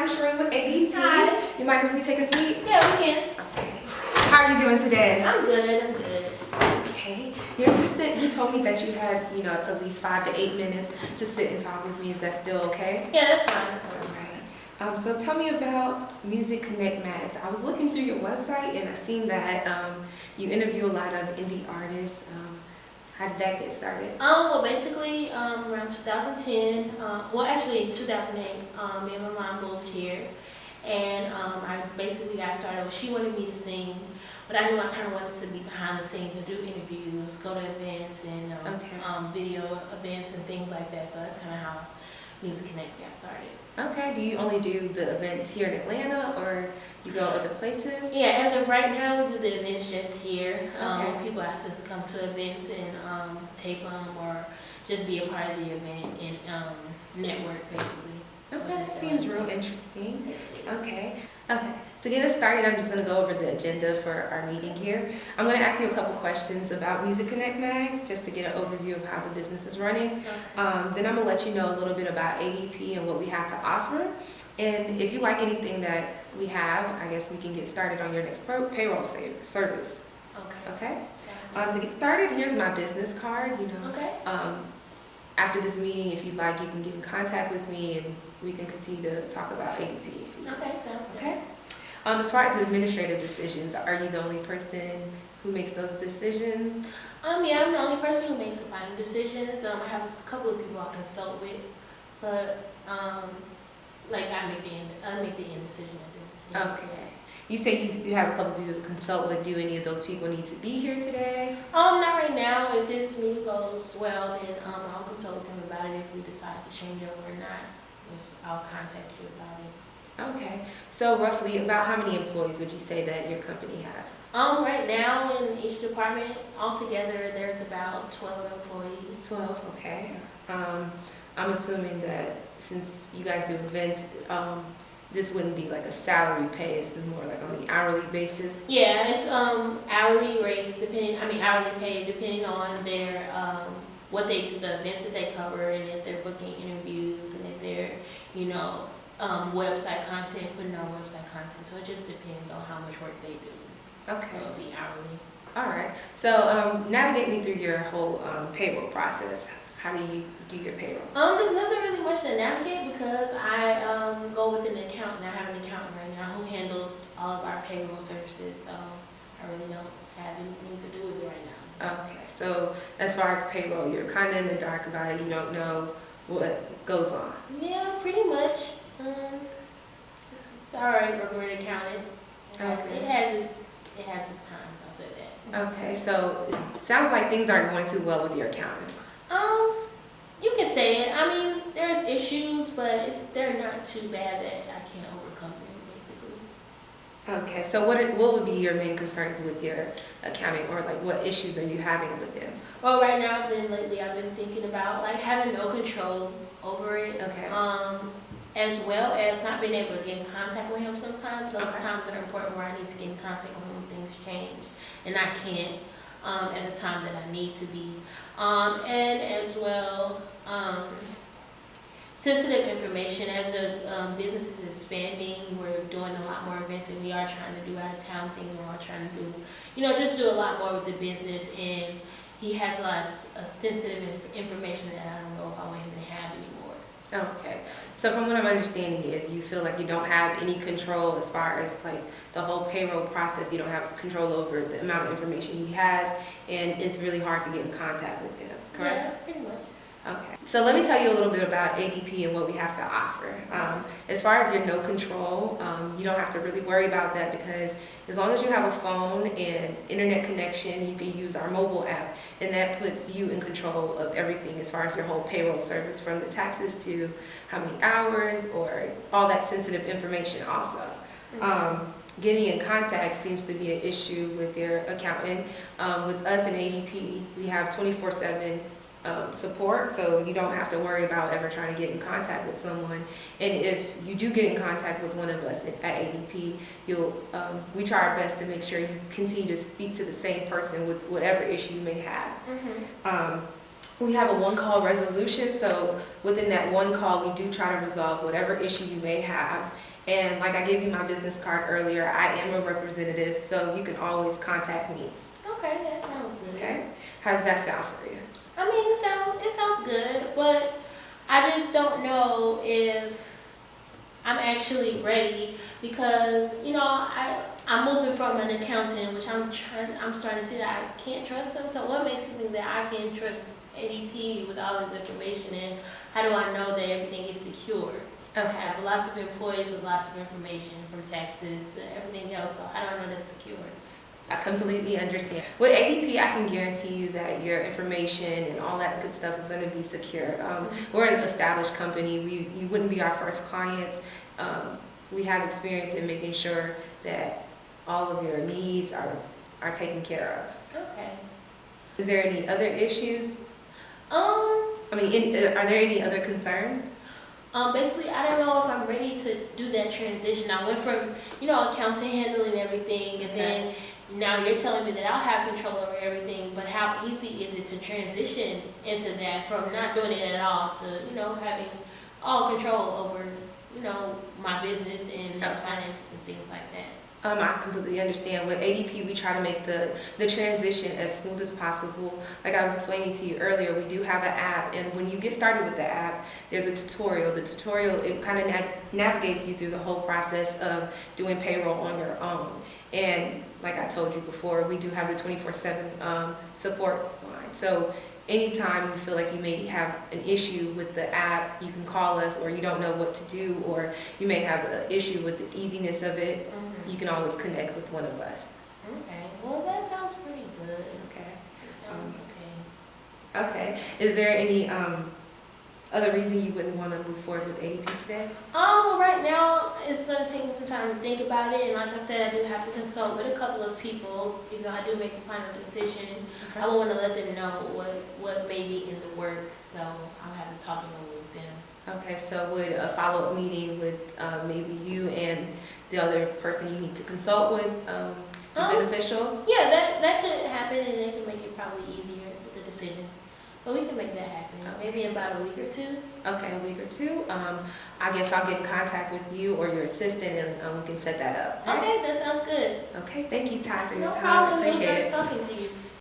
Cherrine with ADP. Hi. You mind if we take a seat? Yeah, we can. Okay. How are you doing today? I'm good. Okay. Your assistant, he told me that you had, at least 5 to 8 minutes to sit and talk with me. Is that still okay? Yeah, that's fine. All right. So tell me about Music Connect Mags. I was looking through your website and I seen that you interview a lot of indie artists. How did that get started? Well, basically, around 2010, well, actually 2008, me and my mom moved here, and I basically got started. She wanted me to sing, but I knew I kind of wanted to be behind the scenes and do interviews, go to events and video events and things like that. So that's kind of how Music Connect got started. Okay. Do you only do the events here in Atlanta, or you go other places? Yeah, as of right now, we do the events just here. Okay. People ask us to come to events and tape them or just be a part of the event and network, basically. Okay, that seems real interesting. Okay. To get us started, I'm just going to go over the agenda for our meeting here. I'm going to ask you a couple questions about Music Connect Mags, just to get an overview of how the business is running. Okay. Then I'm going to let you know a little bit about ADP and what we have to offer. And if you like anything that we have, I guess we can get started on your next payroll service. Okay. Okay? Sounds To get started, here's my business card. good. Okay. After this meeting, if you'd like, you can get in contact with me and we can continue to talk about ADP. Okay, sounds good. Okay? As far as administrative decisions, are you the only person who makes those decisions? Yeah, I'm the only person who makes the final decisions. I have a couple of people I consult with, but like I make the end decision at the end. Okay. You say you have a couple of people to consult with. Do any of those people need to be here today? Not right now. If this meeting goes well, then I'll consult with them about it. If we decide to change over or not, I'll contact you about it. Okay. So roughly about how many employees would you say that your company has? Right now in each department, altogether, there's about 12 employees. 12, okay. I'm assuming that since you guys do events, this wouldn't be like a salary pay, it's more like on an hourly basis? Yeah, it's hourly rates hourly pay depending on their the events that they cover, and if they're booking interviews, and if they're website content, putting on website content. So it just depends on how much work they do. Okay. So it'll be hourly. All right. So navigate me through your whole payroll process. How do you do your payroll? There's nothing really much to navigate because I go with an accountant. I have an accountant right now who handles all of our payroll services. So I really don't have anything to do with it right now. Okay. So as far as payroll, you're kind of in the dark about it. You don't know what goes on. Yeah, pretty much. It's all right for an accountant. Okay. It has its times. I'll say that. Okay. So it sounds like things aren't going too well with your accountant. You can say it. I mean, there's issues, but they're not too bad that I can't overcome them, basically. Okay. So what would be your main concerns with your accounting, or like what issues are you having with them? Well, right now, I've been thinking about like having no control over it. Okay. As well as not being able to get in contact with him sometimes. Those Okay. times are important where I need to get in contact with him when things change, and I can't at the time that I need to be. And as well, sensitive information. As the business is expanding, we're doing a lot more events, and we are trying to do out of town things. We're all trying to do, just do a lot more with the business. And he has a lot of sensitive information that I don't know if I want him to have anymore. Okay. So from what I'm understanding is you feel like you don't have any control as far as like the whole payroll process. You don't have control over the amount of information he has, and it's really hard to get in contact with him, correct? Yeah, pretty much. Okay. So let me tell you a little bit about ADP and what we have to offer. As far as your no control, you don't have to really worry about that, because as long as you have a phone and internet connection, you can use our mobile app, and that puts you in control of everything as far as your whole payroll service, from the taxes to how many hours or all that sensitive information also. Getting in contact seems to be an issue with your accountant. With us in ADP, we have 24/7 support, so you don't have to worry about ever trying to get in contact with someone. And if you do get in contact with one of us at ADP, we try our best to make sure you continue to speak to the same person with whatever issue you may have. We have a one-call resolution, so within that one call, we do try to resolve whatever issue you may have. And like I gave you my business card earlier, I am a representative, so you can always contact me. Okay, that sounds good. Okay? How does that sound for you? I mean, it sounds good, but I just don't know if I'm actually ready because, you know, I'm moving from an accountant, which I'm starting to see that I can't trust them. So what makes you think that I can trust ADP with all this information, and how do I know that everything is secure? I Okay. have lots of employees with lots of information from taxes to everything else, so how do I know that's secure? I completely understand. With ADP, I can guarantee you that your information and all that good stuff is going to be secure. We're an established company. You wouldn't be our first clients. We have experience in making sure that all of your needs are taken care of. Okay. Is there any other issues? Um, I mean, are there any other concerns? Basically, I don't know if I'm ready to do that transition. I went from, you know, accounting handling everything, and then now you're telling me that I'll have control over everything, but how easy is it to transition into that from not doing it at all to, you know, having all control over, you know, my business and its finances and things like that? I completely understand. With ADP, we try to make the transition as smooth as possible. Like I was explaining to you earlier, we do have an app, and when you get started with the app, there's a tutorial. The tutorial, it kind of navigates you through the whole process of doing payroll on your own. And like I told you before, we do have the 24/7 support line. So anytime you feel like you may have an issue with the app, you can call us, or you don't know what to do, or you may have an issue with the easiness of it. You can always connect with one of us. Okay, well, that sounds pretty good. Okay. That sounds okay. Okay. Is there any other reason you wouldn't want to move forward with ADP today? Well, right now, it's going to take me some time to think about it, and like I said, I do have to consult with a couple of people, even though I do make the final decision. I will want to let them know what may be in the works, so I'll have to talk it over with them. Okay, so would a follow-up meeting with maybe you and the other person you need to consult with be beneficial? Yeah, that could happen, and it can make it probably easier with the decision. But we can make that happen, maybe in about a week or two. Okay, a week or two. I guess I'll get in contact with you or your assistant, and we can set that up. Okay, that sounds good. Okay, thank you, Ty, for your No time. problem. I appreciate It it. was nice talking to you.